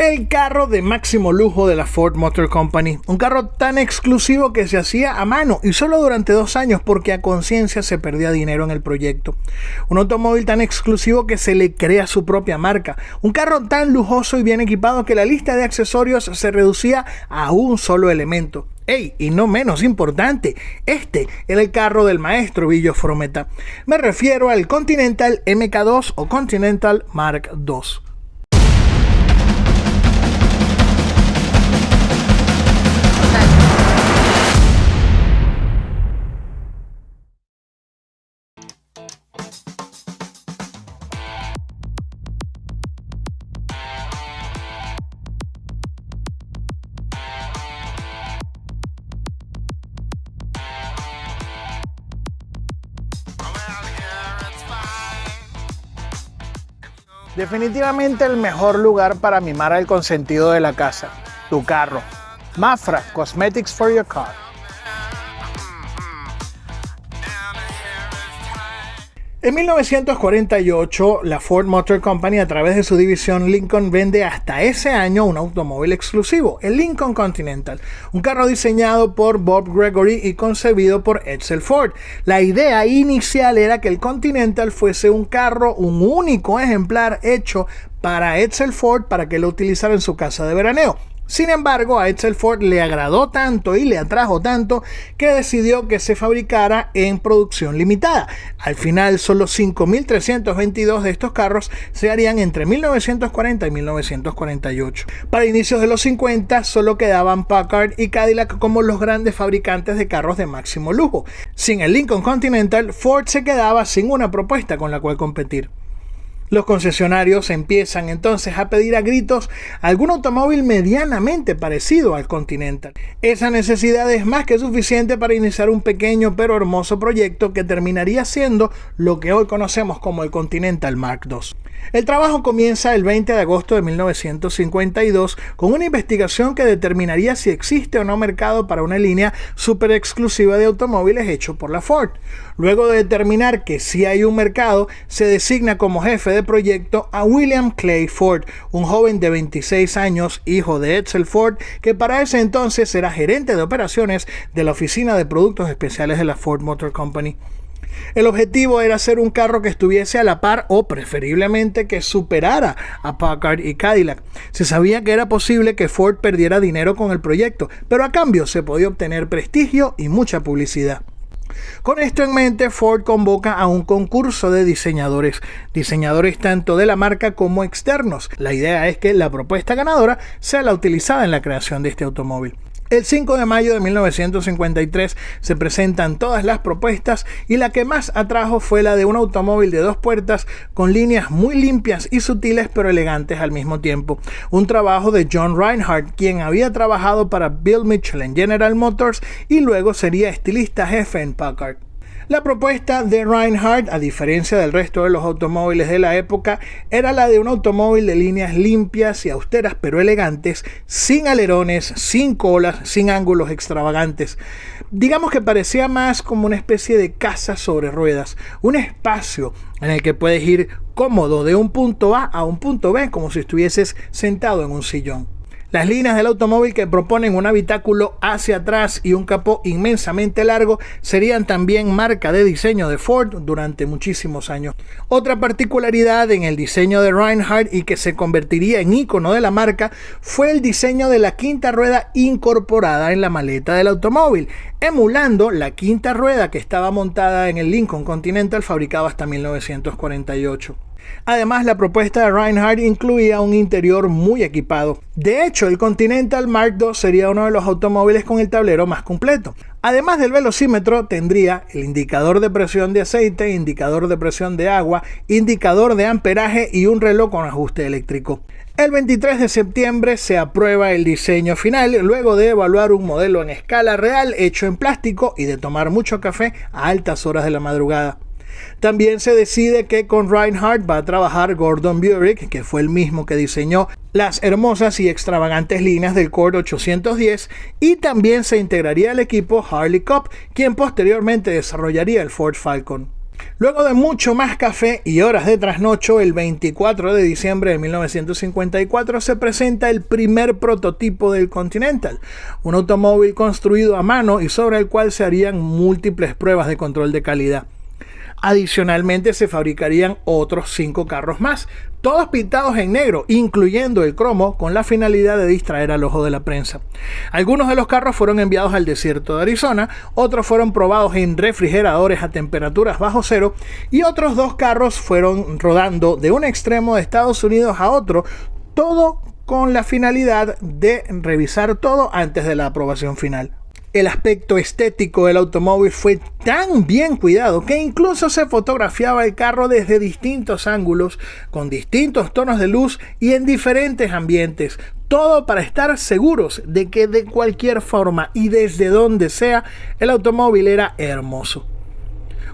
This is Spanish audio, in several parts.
El carro de máximo lujo de la Ford Motor Company, un carro tan exclusivo que se hacía a mano y solo durante 2 años porque a conciencia se perdía dinero en el proyecto. Un automóvil tan exclusivo que se le crea su propia marca, un carro tan lujoso y bien equipado que la lista de accesorios se reducía a un solo elemento. Y no menos importante, este era el carro del maestro Villo Frometa. Me refiero al Continental MK2 o Continental Mark II. Definitivamente el mejor lugar para mimar al consentido de la casa, tu carro. Mafra, Cosmetics for your car. En 1948, la Ford Motor Company, a través de su división Lincoln, vende hasta ese año un automóvil exclusivo, el Lincoln Continental, un carro diseñado por Bob Gregory y concebido por Edsel Ford. La idea inicial era que el Continental fuese un carro, un único ejemplar hecho para Edsel Ford para que lo utilizara en su casa de veraneo. Sin embargo, a Edsel Ford le agradó tanto y le atrajo tanto que decidió que se fabricara en producción limitada. Al final, solo 5.322 de estos carros se harían entre 1940 y 1948. Para inicios de los 50, solo quedaban Packard y Cadillac como los grandes fabricantes de carros de máximo lujo. Sin el Lincoln Continental, Ford se quedaba sin una propuesta con la cual competir. Los concesionarios empiezan entonces a pedir a gritos algún automóvil medianamente parecido al Continental. Esa necesidad es más que suficiente para iniciar un pequeño pero hermoso proyecto que terminaría siendo lo que hoy conocemos como el Continental Mark II. El trabajo comienza el 20 de agosto de 1952 con una investigación que determinaría si existe o no mercado para una línea súper exclusiva de automóviles hecho por la Ford. Luego de determinar que sí hay un mercado, se designa como jefe de proyecto a William Clay Ford, un joven de 26 años, hijo de Edsel Ford, que para ese entonces era gerente de operaciones de la oficina de productos especiales de la Ford Motor Company. El objetivo era hacer un carro que estuviese a la par o preferiblemente que superara a Packard y Cadillac. Se sabía que era posible que Ford perdiera dinero con el proyecto, pero a cambio se podía obtener prestigio y mucha publicidad. Con esto en mente, Ford convoca a un concurso de diseñadores tanto de la marca como externos. La idea es que la propuesta ganadora sea la utilizada en la creación de este automóvil. El 5 de mayo de 1953 se presentan todas las propuestas y la que más atrajo fue la de un automóvil de 2 puertas con líneas muy limpias y sutiles pero elegantes al mismo tiempo. Un trabajo de John Reinhardt, quien había trabajado para Bill Mitchell en General Motors y luego sería estilista jefe en Packard. La propuesta de Reinhardt, a diferencia del resto de los automóviles de la época, era la de un automóvil de líneas limpias y austeras pero elegantes, sin alerones, sin colas, sin ángulos extravagantes. Digamos que parecía más como una especie de casa sobre ruedas, un espacio en el que puedes ir cómodo de un punto A a un punto B como si estuvieses sentado en un sillón. Las líneas del automóvil, que proponen un habitáculo hacia atrás y un capó inmensamente largo, serían también marca de diseño de Ford durante muchísimos años. Otra particularidad en el diseño de Reinhardt y que se convertiría en ícono de la marca fue el diseño de la quinta rueda incorporada en la maleta del automóvil, emulando la quinta rueda que estaba montada en el Lincoln Continental fabricado hasta 1948. Además, la propuesta de Reinhardt incluía un interior muy equipado. De hecho, el Continental Mark II sería uno de los automóviles con el tablero más completo. Además del velocímetro, tendría el indicador de presión de aceite, indicador de presión de agua, indicador de amperaje y un reloj con ajuste eléctrico. El 23 de septiembre se aprueba el diseño final luego de evaluar un modelo en escala real hecho en plástico y de tomar mucho café a altas horas de la madrugada. También se decide que con Reinhardt va a trabajar Gordon Burrick, que fue el mismo que diseñó las hermosas y extravagantes líneas del Cord 810, y también se integraría al equipo Harley Cobb, quien posteriormente desarrollaría el Ford Falcon. Luego de mucho más café y horas de trasnocho, el 24 de diciembre de 1954 se presenta el primer prototipo del Continental, un automóvil construido a mano y sobre el cual se harían múltiples pruebas de control de calidad. Adicionalmente se fabricarían otros 5 carros más, todos pintados en negro, incluyendo el cromo, con la finalidad de distraer al ojo de la prensa. Algunos de los carros fueron enviados al desierto de Arizona, otros fueron probados en refrigeradores a temperaturas bajo cero y otros 2 carros fueron rodando de un extremo de Estados Unidos a otro, todo con la finalidad de revisar todo antes de la aprobación final. El aspecto estético del automóvil fue tan bien cuidado que incluso se fotografiaba el carro desde distintos ángulos, con distintos tonos de luz y en diferentes ambientes. Todo para estar seguros de que de cualquier forma y desde donde sea, el automóvil era hermoso.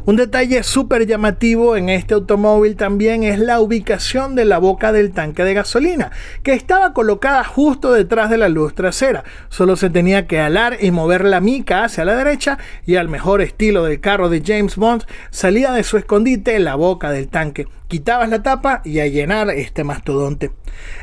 Un detalle súper llamativo en este automóvil también es la ubicación de la boca del tanque de gasolina, que estaba colocada justo detrás de la luz trasera. Solo se tenía que alar y mover la mica hacia la derecha y al mejor estilo del carro de James Bond salía de su escondite la boca del tanque. Quitabas la tapa y a llenar este mastodonte.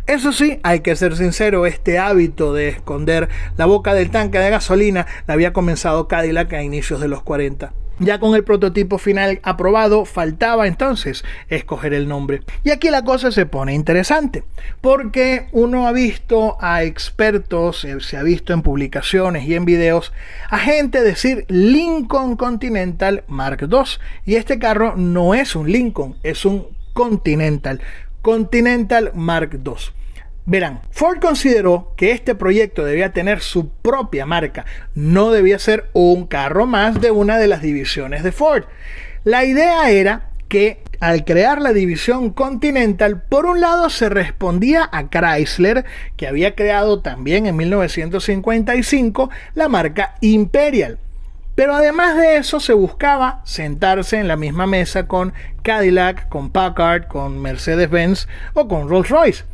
Eso sí, hay que ser sincero, este hábito de esconder la boca del tanque de gasolina la había comenzado Cadillac a inicios de los 40. Ya con el prototipo final aprobado, faltaba entonces escoger el nombre. Y aquí la cosa se pone interesante, porque uno ha visto a expertos, se ha visto en publicaciones y en videos, a gente decir Lincoln Continental Mark II. Y este carro no es un Lincoln, es un Continental Mark II. Verán, Ford consideró que este proyecto debía tener su propia marca, no debía ser un carro más de una de las divisiones de Ford. La idea era que al crear la división Continental, por un lado se respondía a Chrysler, que había creado también en 1955 la marca Imperial. Pero además de eso se buscaba sentarse en la misma mesa con Cadillac, con Packard, con Mercedes-Benz o con Rolls-Royce.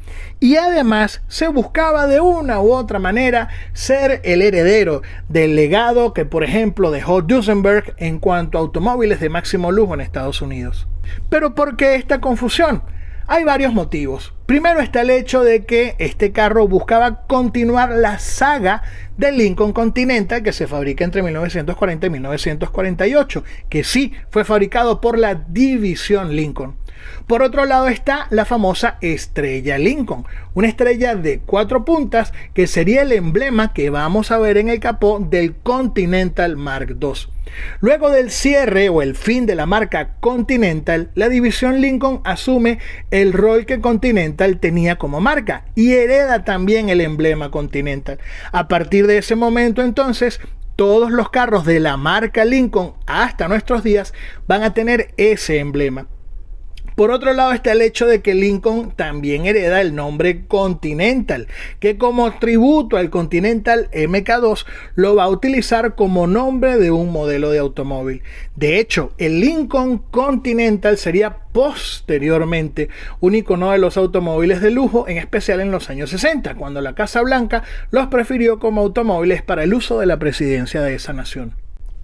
Y además se buscaba de una u otra manera ser el heredero del legado que, por ejemplo, dejó Duesenberg en cuanto a automóviles de máximo lujo en Estados Unidos. ¿Pero por qué esta confusión? Hay varios motivos. Primero está el hecho de que este carro buscaba continuar la saga del Lincoln Continental que se fabrica entre 1940 y 1948, que sí fue fabricado por la división Lincoln. Por otro lado está la famosa estrella Lincoln, una estrella de 4 puntas que sería el emblema que vamos a ver en el capó del Continental Mark II. Luego del cierre o el fin de la marca Continental, la división Lincoln asume el rol que Continental tenía como marca y hereda también el emblema Continental. A partir de ese momento entonces, todos los carros de la marca Lincoln hasta nuestros días van a tener ese emblema. Por otro lado está el hecho de que Lincoln también hereda el nombre Continental, que como tributo al Continental MK2 lo va a utilizar como nombre de un modelo de automóvil. De hecho, el Lincoln Continental sería posteriormente un icono de los automóviles de lujo, en especial en los años 60, cuando la Casa Blanca los prefirió como automóviles para el uso de la presidencia de esa nación.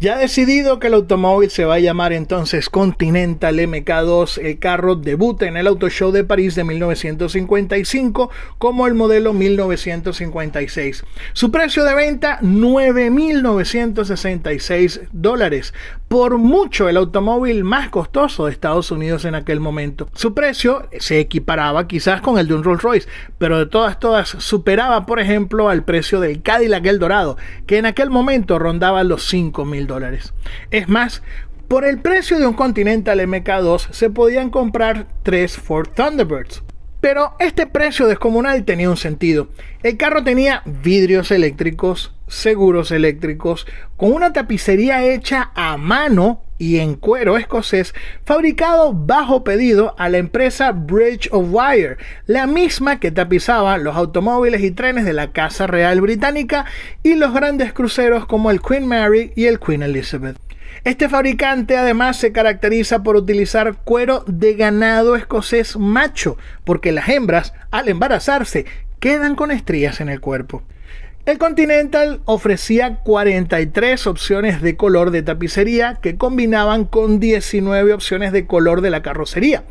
Ya decidido que el automóvil se va a llamar entonces Continental MK2, el carro debuta en el Auto Show de París de 1955 como el modelo 1956. Su precio de venta, $9,966. Por mucho el automóvil más costoso de Estados Unidos en aquel momento. Su precio se equiparaba quizás con el de un Rolls Royce, pero de todas superaba, por ejemplo, al precio del Cadillac Eldorado, que en aquel momento rondaba los $5,000. Es más, por el precio de un Continental MK2 se podían comprar 3 Ford Thunderbirds. Pero este precio descomunal tenía un sentido. El carro tenía vidrios eléctricos, seguros eléctricos, con una tapicería hecha a mano y en cuero escocés, fabricado bajo pedido a la empresa Bridge of Wire, la misma que tapizaba los automóviles y trenes de la Casa Real Británica y los grandes cruceros como el Queen Mary y el Queen Elizabeth. Este fabricante además se caracteriza por utilizar cuero de ganado escocés macho, porque las hembras, al embarazarse, quedan con estrías en el cuerpo. El Continental ofrecía 43 opciones de color de tapicería que combinaban con 19 opciones de color de la carrocería.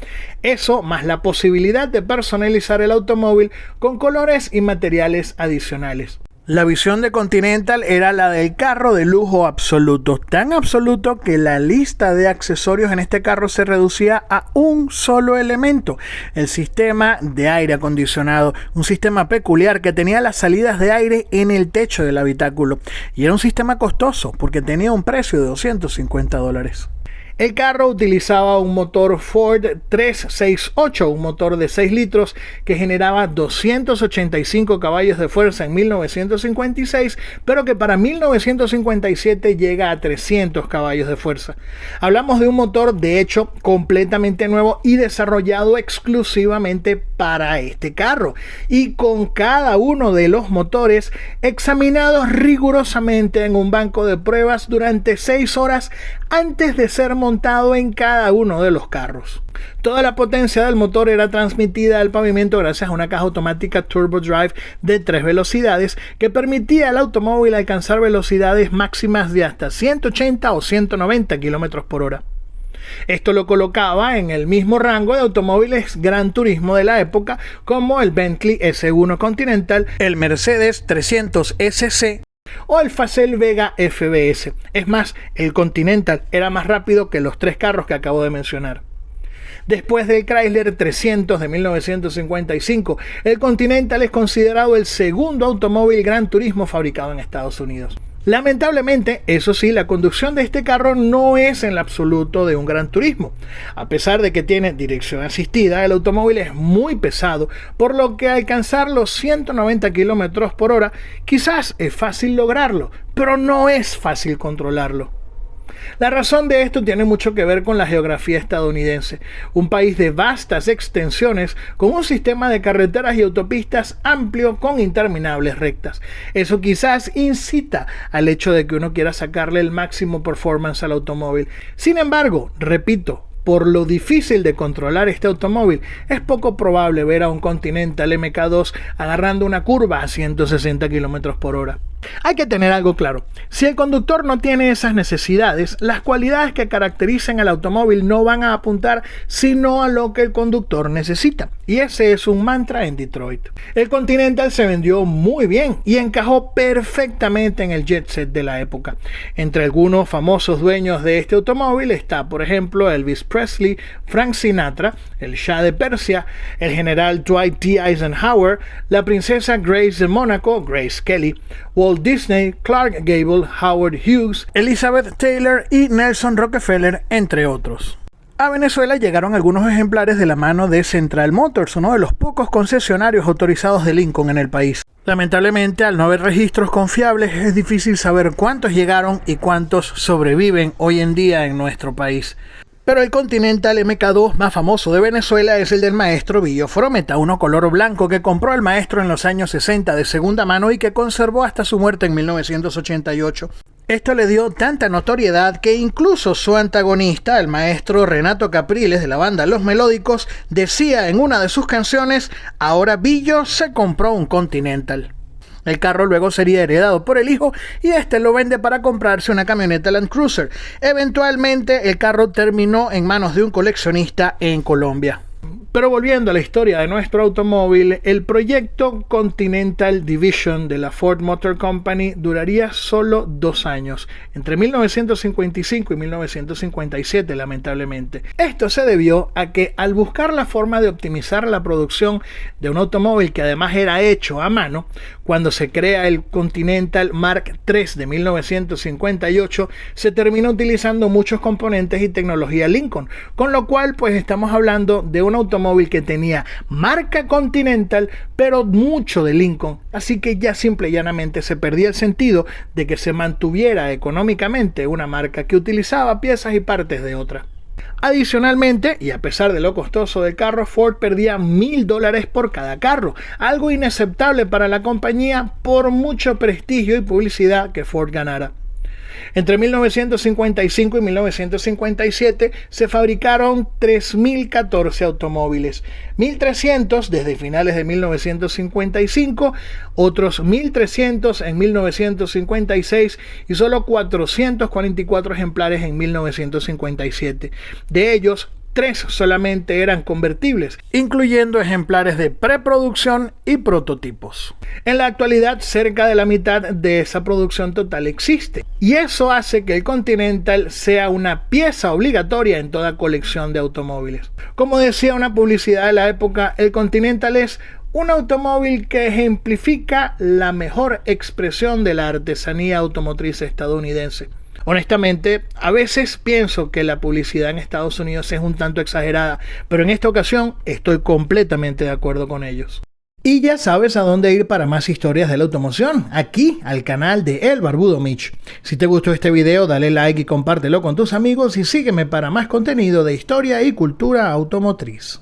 Eso más la posibilidad de personalizar el automóvil con colores y materiales adicionales. La visión de Continental era la del carro de lujo absoluto, tan absoluto que la lista de accesorios en este carro se reducía a un solo elemento, el sistema de aire acondicionado, un sistema peculiar que tenía las salidas de aire en el techo del habitáculo, y era un sistema costoso porque tenía un precio de $250. El carro utilizaba un motor Ford 368, un motor de 6 litros que generaba 285 caballos de fuerza en 1956, pero que para 1957 llega a 300 caballos de fuerza. Hablamos de un motor de hecho completamente nuevo y desarrollado exclusivamente para este carro, y con cada uno de los motores examinados rigurosamente en un banco de pruebas durante 6 horas antes de ser montado en cada uno de los carros. Toda la potencia del motor era transmitida al pavimento gracias a una caja automática Turbo Drive de 3 velocidades que permitía al automóvil alcanzar velocidades máximas de hasta 180 o 190 km por hora. Esto lo colocaba en el mismo rango de automóviles Gran Turismo de la época, como el Bentley S1 Continental, el Mercedes 300 SC o el Facel Vega FBS. Es más, el Continental era más rápido que los 3 carros que acabo de mencionar. Después del Chrysler 300 de 1955, el Continental es considerado el segundo automóvil Gran Turismo fabricado en Estados Unidos. Lamentablemente, eso sí, la conducción de este carro no es en lo absoluto de un Gran Turismo. A pesar de que tiene dirección asistida, el automóvil es muy pesado, por lo que alcanzar los 190 km por hora quizás es fácil lograrlo, pero no es fácil controlarlo. La razón de esto tiene mucho que ver con la geografía estadounidense, un país de vastas extensiones con un sistema de carreteras y autopistas amplio con interminables rectas. Eso quizás incita al hecho de que uno quiera sacarle el máximo performance al automóvil. Sin embargo, repito, por lo difícil de controlar este automóvil, es poco probable ver a un Continental MK2 agarrando una curva a 160 km por hora. Hay que tener algo claro: si el conductor no tiene esas necesidades, las cualidades que caracterizan al automóvil no van a apuntar sino a lo que el conductor necesita, y ese es un mantra en Detroit. El Continental se vendió muy bien y encajó perfectamente en el jet set de la época. Entre algunos famosos dueños de este automóvil está, por ejemplo, Elvis Presley, Frank Sinatra, el Shah de Persia, el general Dwight D. Eisenhower, la princesa Grace de Mónaco, Grace Kelly, Walt Disney, Clark Gable, Howard Hughes, Elizabeth Taylor y Nelson Rockefeller, entre otros. A Venezuela llegaron algunos ejemplares de la mano de Central Motors, uno de los pocos concesionarios autorizados de Lincoln en el país. Lamentablemente, al no haber registros confiables, es difícil saber cuántos llegaron y cuántos sobreviven hoy en día en nuestro país. Pero el Continental MK2 más famoso de Venezuela es el del maestro Billo Frometa, uno color blanco que compró el maestro en los años 60 de segunda mano y que conservó hasta su muerte en 1988. Esto le dio tanta notoriedad que incluso su antagonista, el maestro Renato Capriles de la banda Los Melódicos, decía en una de sus canciones: ahora Billo se compró un Continental. El carro luego sería heredado por el hijo y este lo vende para comprarse una camioneta Land Cruiser. Eventualmente el carro terminó en manos de un coleccionista en Colombia. Pero volviendo a la historia de nuestro automóvil, el proyecto Continental Division de la Ford Motor Company duraría solo 2 años, entre 1955 y 1957, lamentablemente. Esto se debió a que, al buscar la forma de optimizar la producción de un automóvil que además era hecho a mano, cuando se crea el Continental Mark III de 1958, se termina utilizando muchos componentes y tecnología Lincoln, con lo cual pues estamos hablando de un automóvil que tenía marca Continental, pero mucho de Lincoln, así que ya simple y llanamente se perdía el sentido de que se mantuviera económicamente una marca que utilizaba piezas y partes de otra. Adicionalmente, y a pesar de lo costoso del carro, Ford perdía $1,000 por cada carro, algo inaceptable para la compañía por mucho prestigio y publicidad que Ford ganara. Entre 1955 y 1957 se fabricaron 3.014 automóviles, 1.300 desde finales de 1955, otros 1.300 en 1956 y solo 444 ejemplares en 1957. De ellos, 3 solamente eran convertibles, incluyendo ejemplares de preproducción y prototipos. En la actualidad, cerca de la mitad de esa producción total existe, y eso hace que el Continental sea una pieza obligatoria en toda colección de automóviles. Como decía una publicidad de la época, el Continental es un automóvil que ejemplifica la mejor expresión de la artesanía automotriz estadounidense. Honestamente, a veces pienso que la publicidad en Estados Unidos es un tanto exagerada, pero en esta ocasión estoy completamente de acuerdo con ellos. Y ya sabes a dónde ir para más historias de la automoción, aquí al canal de El Barbudo Mitch. Si te gustó este video, dale like y compártelo con tus amigos y sígueme para más contenido de historia y cultura automotriz.